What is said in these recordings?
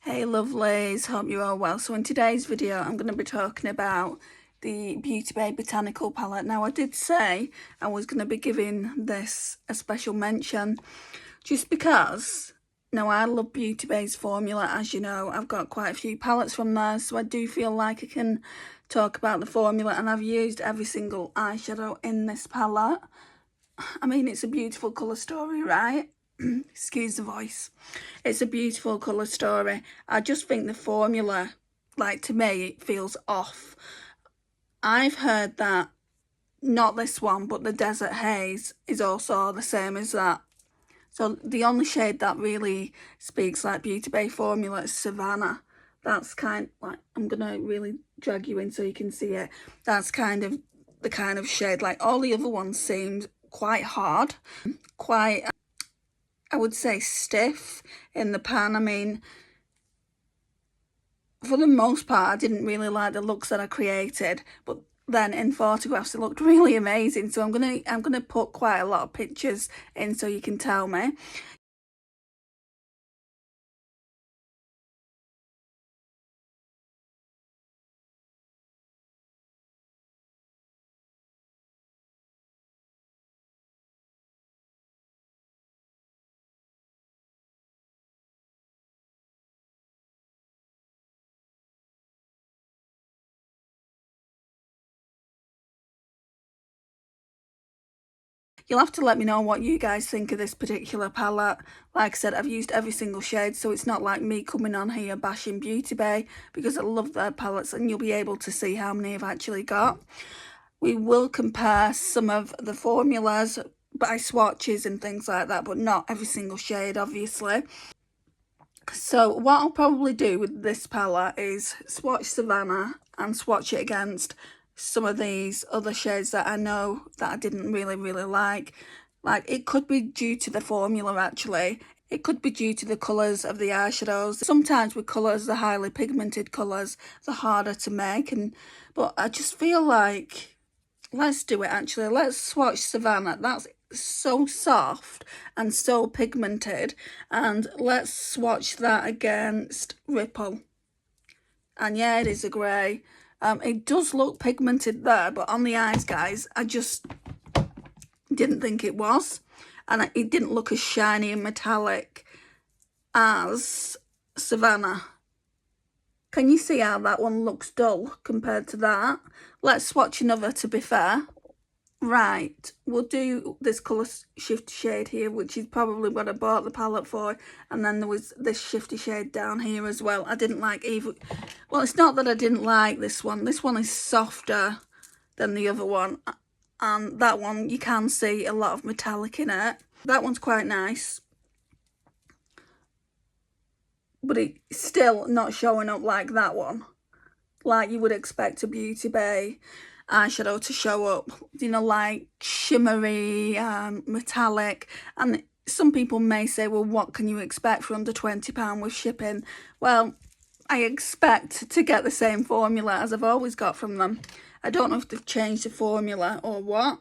Hey lovelies, hope you're all well. So in today's video I'm going to be talking about the Beauty Bay Botanical Palette. Now I did say I was going to be giving this a special mention just because, now I love Beauty Bay's formula, as you know. I've got quite a few palettes from there, so I do feel like I can talk about the formula, and I've used every single eyeshadow in this palette. I mean, it's a beautiful colour story, right? Excuse the voice. It's a beautiful colour story. I just think the formula, like, to me, it feels off. I've heard that, not this one, but the Desert Haze is also the same as that. So the only shade that really speaks like Beauty Bay formula is Savannah. That's kind of like, I'm going to really drag you in so you can see it. That's kind of the kind of shade. Like, all the other ones seemed quite hard, quite, I would say, stiff in the pan. I mean, for the most part, I didn't really like the looks that I created, but then in photographs it looked really amazing. So I'm gonna put quite a lot of pictures in so you can tell me. You'll have to let me know what you guys think of this particular palette. Like I said, I've used every single shade, so it's not like me coming on here bashing Beauty Bay, because I love their palettes, and you'll be able to see how many I've actually got. We will compare some of the formulas by swatches and things like that, but not every single shade, obviously. So what I'll probably do with this palette is swatch Savannah and swatch it against some of these other shades that I know that I didn't really like. Like, it could be due to the formula, actually. It could be due to the colours of the eyeshadows. Sometimes with colours, the highly pigmented colours, they're harder to make. But I just feel like, let's do it actually. Let's swatch Savannah. That's so soft and so pigmented. And let's swatch that against Ripple. And yeah, it is a grey. It does look pigmented there, but on the eyes, guys, I just didn't think it was. And it didn't look as shiny and metallic as Savannah. Can you see how that one looks dull compared to that? Let's swatch another, to be fair. Right, we'll do this colour shifty shade here, which is probably what I bought the palette for. And then there was this shifty shade down here as well. I didn't like either. Well, it's not that I didn't like this one. This one is softer than the other one. And that one, you can see a lot of metallic in it. That one's quite nice. But it's still not showing up like that one. Like you would expect a Beauty Bay eyeshadow to show up, you know, like shimmery, metallic. And some people may say, well, what can you expect for under £20 with shipping? Well, I expect to get the same formula as I've always got from them. I don't know if they've changed the formula or what.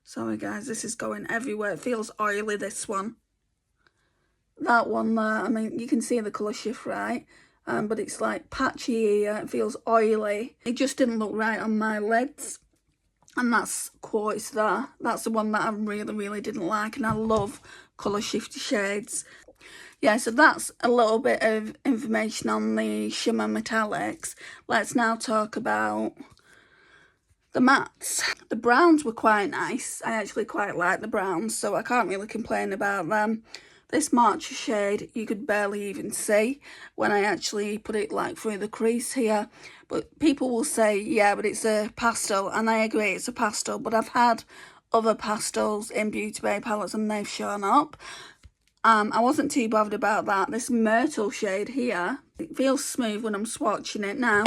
Sorry guys, this is going everywhere. It feels oily, this one. That one there, I mean, you can see the colour shift, right? But it's like patchy here, it feels oily. It just didn't look right on my lids. And that's Quartz there. That's the one that I really didn't like, and I love colour shifty shades. Yeah, so that's a little bit of information on the Shimmer Metallics. Let's now talk about the mattes. The browns were quite nice. I actually quite like the browns, so I can't really complain about them. This Matcha shade, you could barely even see when I actually put it like through the crease here. But people will say, yeah, but it's a pastel. And I agree, it's a pastel. But I've had other pastels in Beauty Bay palettes and they've shown up. I wasn't too bothered about that. This Myrtle shade here, it feels smooth when I'm swatching it now.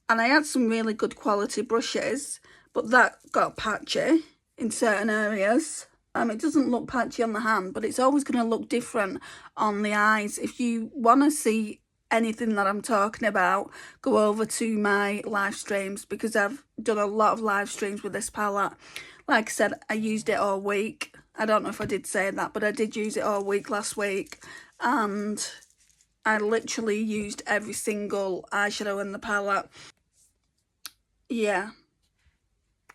And I had some really good quality brushes, but that got patchy in certain areas. It doesn't look patchy on the hand, but it's always going to look different on the eyes. If you want to see anything that I'm talking about, go over to my live streams, because I've done a lot of live streams with this palette. Like I said, I used it all week. I don't know if I did say that, but I did use it all week last week. And I literally used every single eyeshadow in the palette. Yeah.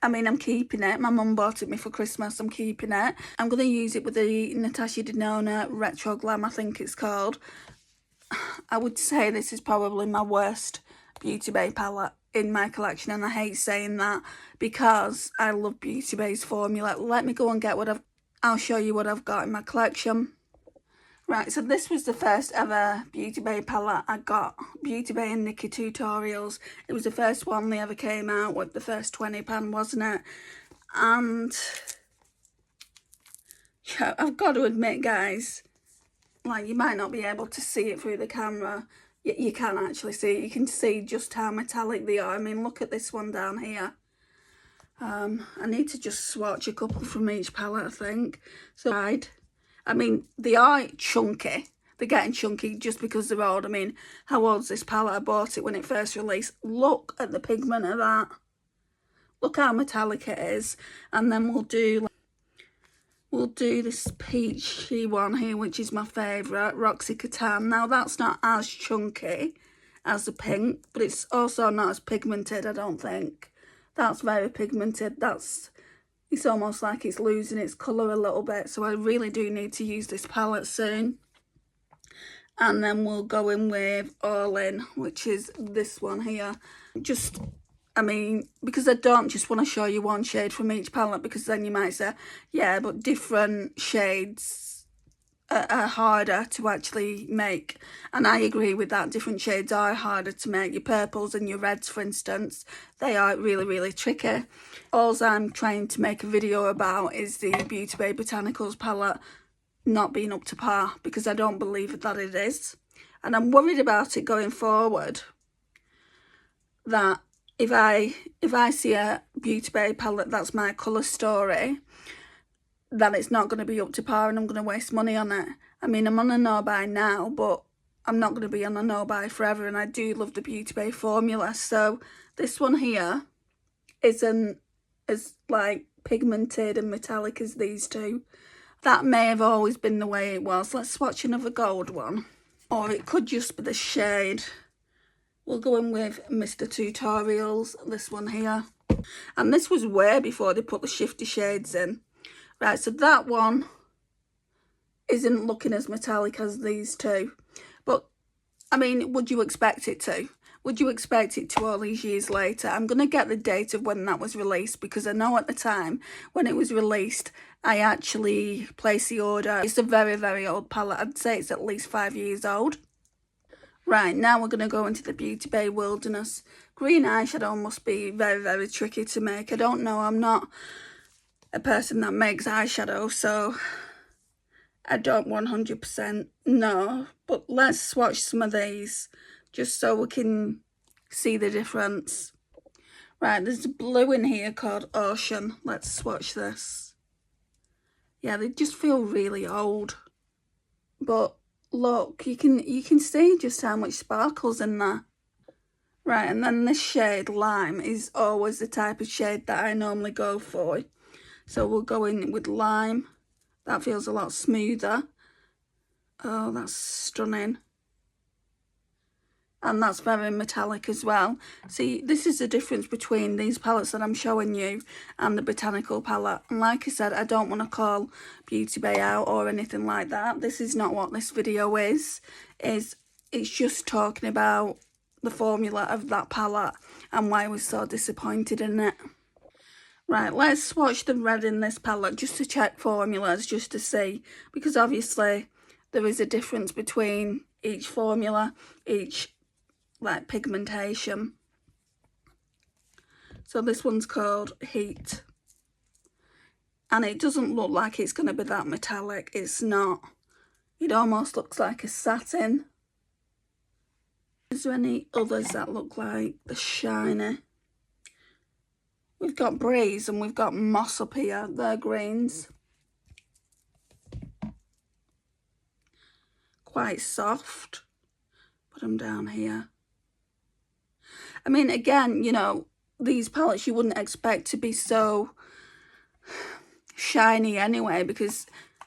I mean, I'm keeping it. My mum bought it me for Christmas. I'm keeping it. I'm going to use it with the Natasha Denona Retro Glam, I think it's called. I would say this is probably my worst Beauty Bay palette in my collection, and I hate saying that because I love Beauty Bay's formula. Let me go and get I'll show you what I've got in my collection. Right, so this was the first ever Beauty Bay palette I got. Beauty Bay and Nikki Tutorials. It was the first one they ever came out with, the first 20 pan, wasn't it? And yeah, I've got to admit, guys, like, you might not be able to see it through the camera. You can actually see it. You can see just how metallic they are. I mean, look at this one down here. I need to just swatch a couple from each palette, I think. So, I mean, they are chunky. They're getting chunky just because they're old. I mean, how old's this palette? I bought it when it first released. Look at the pigment of that. Look how metallic it is. And then we'll do this peachy one here, which is my favourite, Roxy Catan. Now, that's not as chunky as the pink, but it's also not as pigmented, I don't think. That's very pigmented. It's almost like it's losing its colour a little bit, so I really do need to use this palette soon. And then we'll go in with All In, which is this one here. I mean, because I don't just want to show you one shade from each palette, because then you might say, yeah, but different shades are harder to actually make. And I agree with that. Different shades are harder to make. Your purples and your reds, for instance, they are really, really tricky. All I'm trying to make a video about is the Beauty Bay Botanicals palette not being up to par, because I don't believe that it is. And I'm worried about it going forward, that if I see a Beauty Bay palette that's my colour story, that it's not going to be up to par and I'm going to waste money on it. I mean, I'm on a no-buy now, but I'm not going to be on a no-buy forever, and I do love the Beauty Bay formula. So this one here isn't as, like, pigmented and metallic as these two. That may have always been the way it was. Let's swatch another gold one. Or it could just be the shade. We'll go in with Mr. Tutorials, this one here. And this was way before they put the shifty shades in. Right, so that one isn't looking as metallic as these two. But, I mean, would you expect it to? Would you expect it to all these years later? I'm going to get the date of when that was released, because I know at the time when it was released, I actually placed the order. It's a very, very old palette. I'd say it's at least 5 years old. Right, now we're going to go into the Beauty Bay Wilderness. Green eyeshadow must be very, very tricky to make. I don't know, I'm not a person that makes eyeshadow, so I don't 100% know. But let's swatch some of these, just so we can see the difference. Right, there's a blue in here called Ocean. Let's swatch this. Yeah, they just feel really old. But look, you can see just how much sparkle's in there. Right, and then this shade, Lime, is always the type of shade that I normally go for. So we'll go in with Lime. That feels a lot smoother. Oh, that's stunning. And that's very metallic as well. See, this is the difference between these palettes that I'm showing you and the Botanical palette. And like I said, I don't want to call Beauty Bay out or anything like that. This is not what this video is. It's just talking about the formula of that palette and why I was so disappointed in it. Right, let's swatch the red in this palette just to check formulas, just to see. Because obviously there is a difference between each formula, each like pigmentation. So this one's called Heat, and it doesn't look like it's going to be that metallic. It's not. It almost looks like a satin. Is there any others that look like the shiny? We've got Breeze and we've got Moss up here. They're greens. Quite soft. Put them down here. I mean, again, you know, these palettes you wouldn't expect to be so shiny anyway, because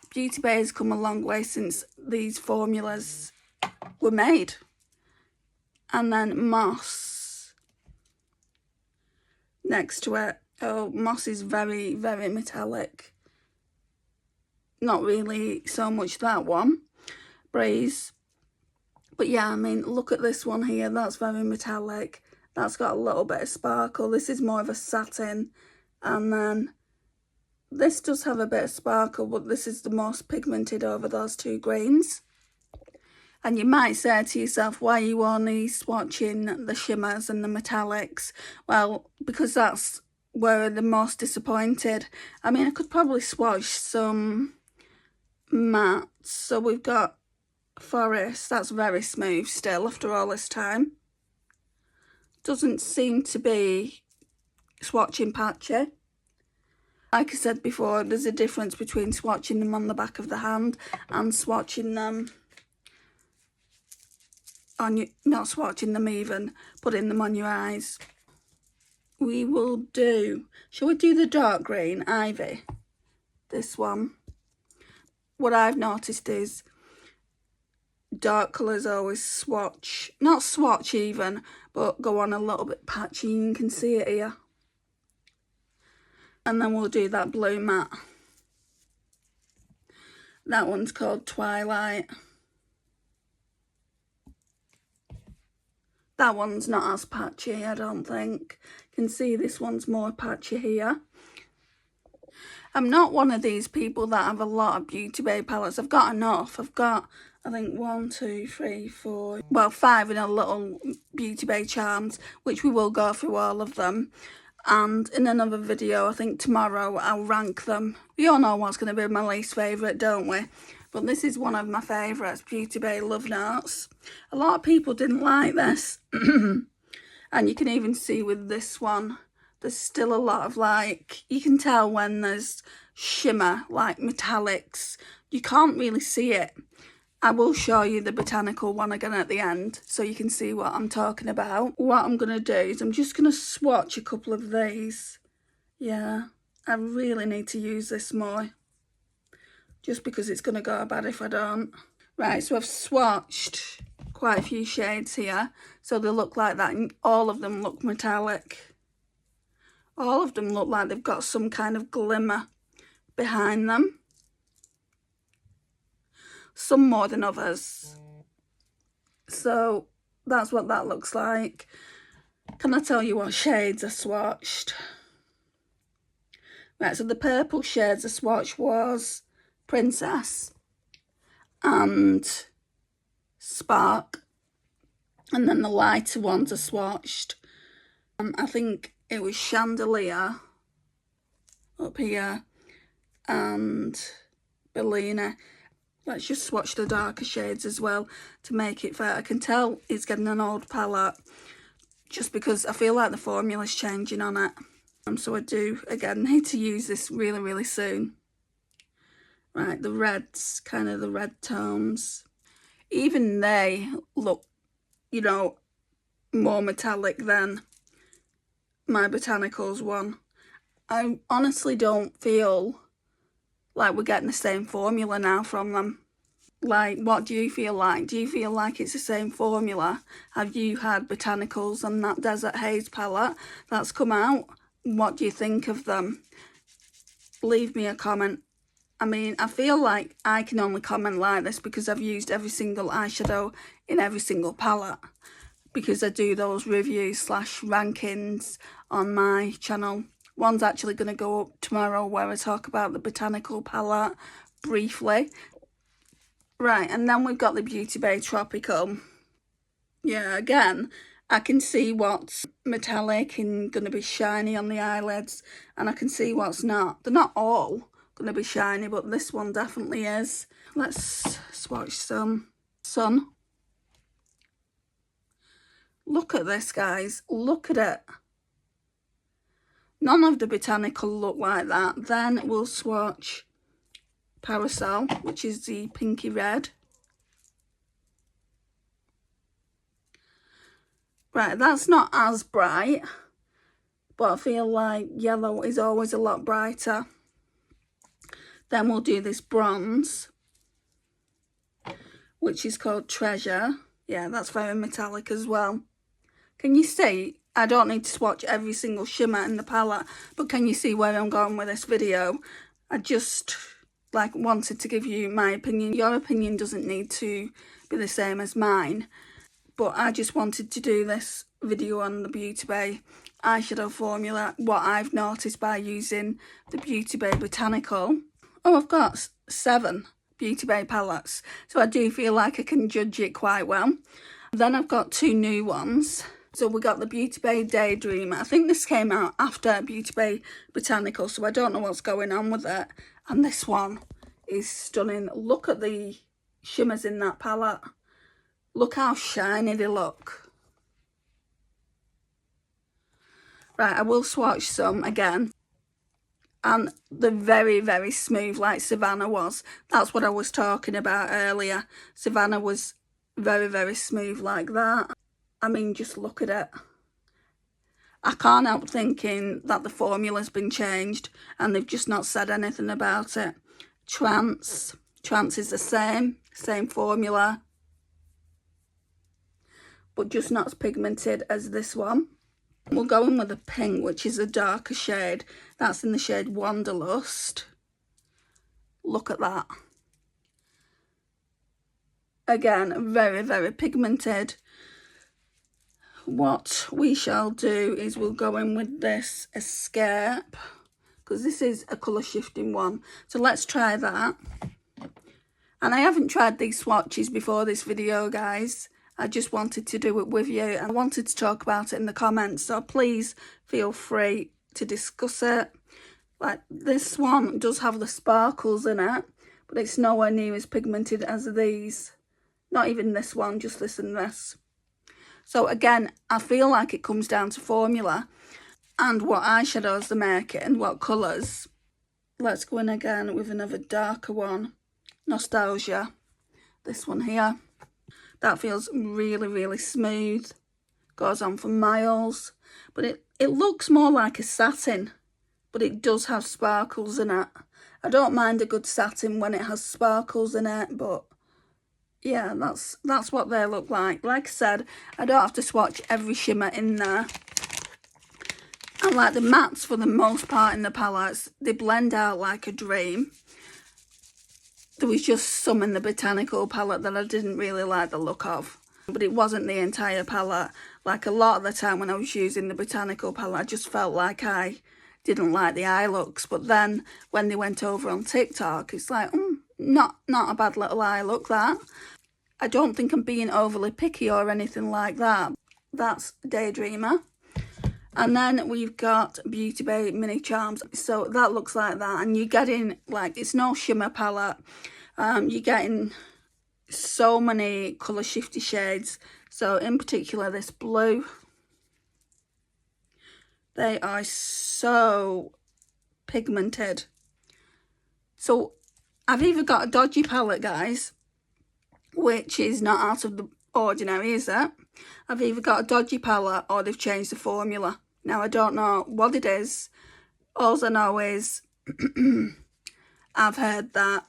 Beauty Bay has come a long way since these formulas were made. And then moss next to it. Oh, moss is very, very metallic. Not really so much that one. Breeze. But yeah, I mean, look at this one here. That's very metallic. That's got a little bit of sparkle. This is more of a satin. And then this does have a bit of sparkle, but this is the most pigmented over those two greens. And you might say to yourself, why are you only swatching the shimmers and the metallics? Well, because that's where the most disappointed. I mean, I could probably swatch some mattes. So we've got Forest. That's very smooth still after all this time. Doesn't seem to be swatching patchy. Like I said before, there's a difference between swatching them on the back of the hand and swatching them on your, not swatching them even, putting them on your eyes. We will do, shall we do the dark green, Ivy? This one. What I've noticed is dark colours always swatch, not swatch even, but go on a little bit patchy. You can see it here. And then we'll do that blue matte. That one's called Twilight. That one's not as patchy, I don't think. You can see this one's more patchy here. I'm not one of these people that have a lot of Beauty Bay palettes. I've got enough. I've got, I think, 1, 2, 3, 4, well, 5 in a little Beauty Bay charms, which we will go through all of them. And in another video, I think tomorrow, I'll rank them. We all know what's going to be my least favourite, don't we? But this is one of my favourites, Beauty Bay Love Notes. A lot of people didn't like this. And you can even see with this one, there's still a lot of like, you can tell when there's shimmer, like metallics. You can't really see it. I will show you the botanical one again at the end so you can see what I'm talking about. What I'm going to do is I'm just going to swatch a couple of these. Yeah, I really need to use this more. Just because it's going to go bad if I don't. Right, so I've swatched quite a few shades here. So they look like that and all of them look metallic. All of them look like they've got some kind of glimmer behind them. Some more than others. So that's what that looks like. Can I tell you what shades I swatched? Right, so the purple shades I swatched was Princess and Spark. And then the lighter ones I swatched. I think it was Chandelier up here and Bellina. Let's just swatch the darker shades as well to make it fair. I can tell it's getting an old palette just because I feel like the formula's changing on it. So I do, again, need to use this really, really soon. Right, the reds, kind of the red tones. Even they look, you know, more metallic than my Botanicals one. I honestly don't feel like we're getting the same formula now from them. Like, what do you feel like? Do you feel like it's the same formula? Have you had Botanicals and that Desert Haze palette that's come out? What do you think of them? Leave me a comment. I mean, I feel like I can only comment like this because I've used every single eyeshadow in every single palette. Because I do those reviews / rankings on my channel. One's actually going to go up tomorrow where I talk about the Botanical Palette briefly. Right, and then we've got the Beauty Bay Tropical. Yeah, again, I can see what's metallic and going to be shiny on the eyelids. And I can see what's not. They're not all going to be shiny, but this one definitely is. Let's swatch some Sun. Look at this, guys. Look at it. None of the Botanical look like that. Then we'll swatch Parasol, which is the pinky red. Right, that's not as bright, but I feel like yellow is always a lot brighter. Then we'll do this bronze, which is called Treasure. Yeah, that's very metallic as well. Can you see? I don't need to swatch every single shimmer in the palette, but can you see where I'm going with this video? I just wanted to give you my opinion. Your opinion doesn't need to be the same as mine, but I just wanted to do this video on the Beauty Bay eyeshadow formula, what I've noticed by using the Beauty Bay Botanical. Oh, I've got 7 Beauty Bay palettes, so I do feel like I can judge it quite well. Then I've got 2 new ones. So we got the Beauty Bay Daydreamer. I think this came out after Beauty Bay Botanical, so I don't know what's going on with it. And this one is stunning. Look at the shimmers in that palette. Look how shiny they look. Right, I will swatch some again. And they're very, very smooth like Savannah was. That's what I was talking about earlier. Savannah was very, very smooth like that. I mean, just look at it. I can't help thinking that the formula's been changed and they've just not said anything about it. Trance is the same formula, but just not as pigmented as this one. We'll go in with a pink, which is a darker shade. That's in the shade Wanderlust. Look at that. Again, very, very pigmented. What we shall do is we'll go in with this Escape, because this is a colour shifting one. So let's try that. And I haven't tried these swatches before this video, guys. I just wanted to do it with you. I wanted to talk about it in the comments, so please feel free to discuss it. Like, this one does have the sparkles in it, but it's nowhere near as pigmented as these. Not even this one, just this and this. So again, I feel like it comes down to formula and what eyeshadows they're making, what colours. Let's go in again with another darker one. Nostalgia. This one here. That feels really, really smooth. Goes on for miles. But it looks more like a satin, but it does have sparkles in it. I don't mind a good satin when it has sparkles in it, but yeah, that's what they look like. Like I said, I don't have to swatch every shimmer in there. And like the mattes, for the most part in the palettes, they blend out like a dream. There was just some in the Botanical palette that I didn't really like the look of. But it wasn't the entire palette. Like a lot of the time when I was using the Botanical palette, I just felt like I didn't like the eye looks. But then when they went over on TikTok, it's like, not a bad little eye look, that. I don't think I'm being overly picky or anything like that. That's Daydreamer. And then we've got Beauty Bay Mini Charms. So that looks like that. And you're getting, like, it's no shimmer palette. You're getting so many colour shifty shades. So in particular this blue. They are so pigmented. So I've either got a dodgy palette, guys, which is not out of the ordinary, is it? I've either got a dodgy palette or they've changed the formula. Now, I don't know what it is. All I know is I've heard that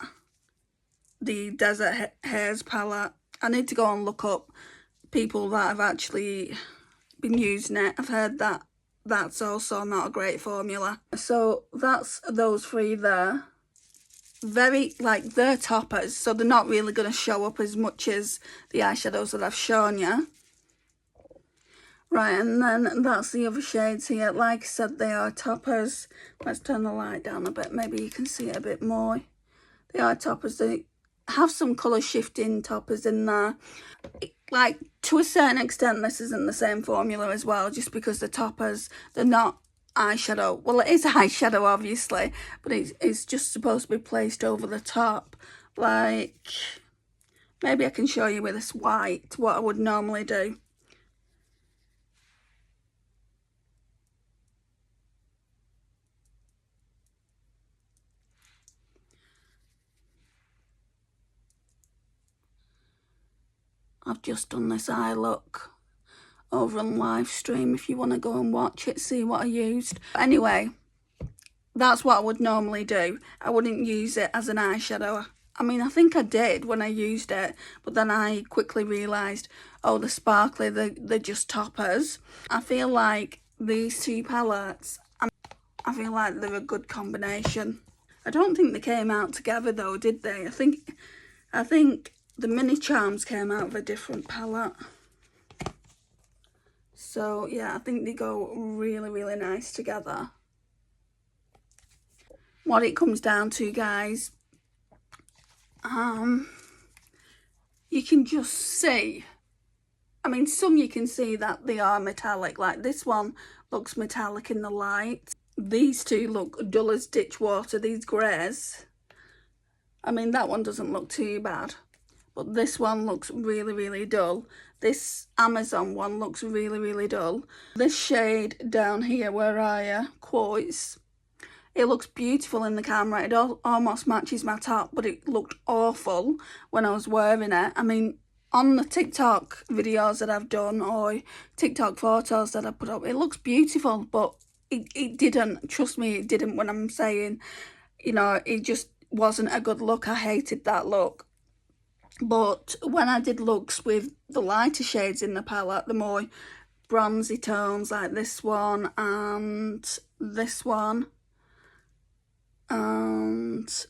the Desert Haze palette, I need to go and look up people that have actually been using it. I've heard that that's also not a great formula. So that's those 3 there. Very, like, they're toppers, so they're not really going to show up as much as the eyeshadows that I've shown you. Right, and then that's the other shades here. Like I said, they are toppers. Let's turn the light down a bit, maybe you can see it a bit more. They are toppers. They have some colour shifting toppers in there. Like, to a certain extent, this isn't the same formula as well, just because the toppers, they're not eyeshadow. Well, it is eyeshadow, obviously, but it's just supposed to be placed over the top. Like, maybe I can show you with this white what I would normally do. I've just done this eye look over on live stream if you want to go and watch it, see what I used. But anyway, that's what I would normally do. I wouldn't use it as an eyeshadow. I mean, I think I did when I used it, but then I quickly realised, oh, the sparkly, they're just toppers. I feel like these two palettes, I feel like they're a good combination. I don't think they came out together though, did they? I think the mini charms came out of a different palette. So yeah, I think they go really, really nice together. What it comes down to, guys, you can just see, I mean, some you can see that they are metallic, like this one looks metallic in the light. These two look dull as ditch water, these greys. I mean, that one doesn't look too bad, but this one looks really, really dull. This Amazon one looks really, really dull. This shade down here, where I Quartz, it looks beautiful in the camera. It almost matches my top, but it looked awful when I was wearing it. I mean, on the TikTok videos that I've done or TikTok photos that I put up, it looks beautiful, but it didn't. Trust me, it didn't. When I'm saying, you know, it just wasn't a good look. I hated that look. But when I did looks with the lighter shades in the palette, the more bronzy tones like this one and this one, and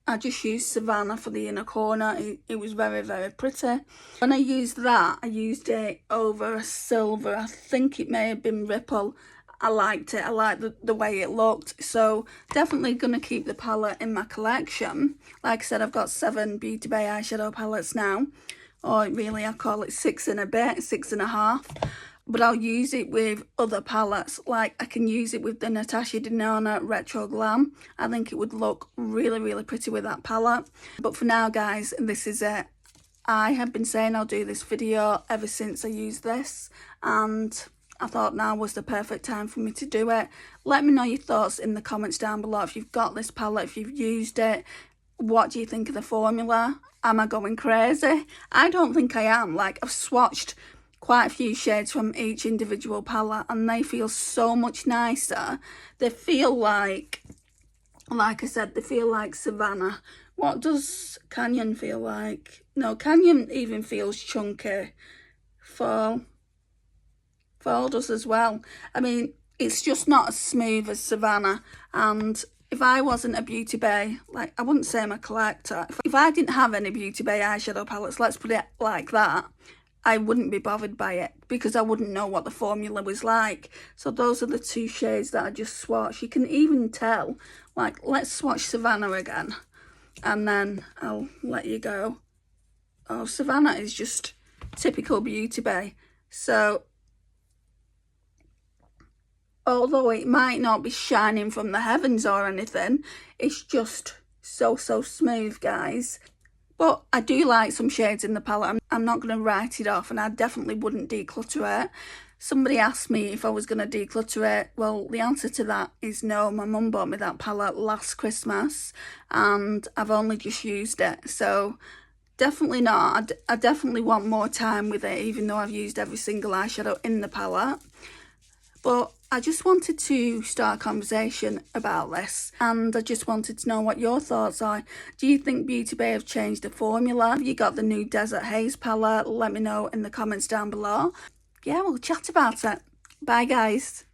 I just used Savannah for the inner corner. It was very, very pretty. When I used that, I used it over a silver. I think it may have been Ripple. I liked it. I liked the way it looked. So definitely going to keep the palette in my collection. Like I said, I've got 7 Beauty Bay eyeshadow palettes now. Or really, I call it 6 and a bit, 6.5. But I'll use it with other palettes. Like, I can use it with the Natasha Denona Retro Glam. I think it would look really, really pretty with that palette. But for now, guys, this is it. I have been saying I'll do this video ever since I used this. And I thought now was the perfect time for me to do it. Let me know your thoughts in the comments down below. If you've got this palette, if you've used it, what do you think of the formula? Am I going crazy? I don't think I am. Like, I've swatched quite a few shades from each individual palette and they feel so much nicer. They feel like I said, they feel like Savannah. What does Canyon feel like? No, Canyon even feels chunky. Fall does as well. I mean, it's just not as smooth as Savannah. And if I wasn't a Beauty Bay, like, I wouldn't say I'm a collector. If I didn't have any Beauty Bay eyeshadow palettes, let's put it like that, I wouldn't be bothered by it because I wouldn't know what the formula was like. So those are the 2 shades that I just swatched. You can even tell, like, let's swatch Savannah again and then I'll let you go. Oh, Savannah is just typical Beauty Bay. So although it might not be shining from the heavens or anything, it's just so smooth, guys. But I do like some shades in the palette. I'm not going to write it off and I definitely wouldn't declutter it. Somebody asked me if I was going to declutter it. Well, the answer to that is no. My mum bought me that palette last Christmas and I've only just used it. So definitely not. I definitely want more time with it, even though I've used every single eyeshadow in the palette. But I just wanted to start a conversation about this and I just wanted to know what your thoughts are. Do you think Beauty Bay have changed the formula? Have you got the new Desert Haze palette? Let me know in the comments down below. Yeah, we'll chat about it. Bye, guys.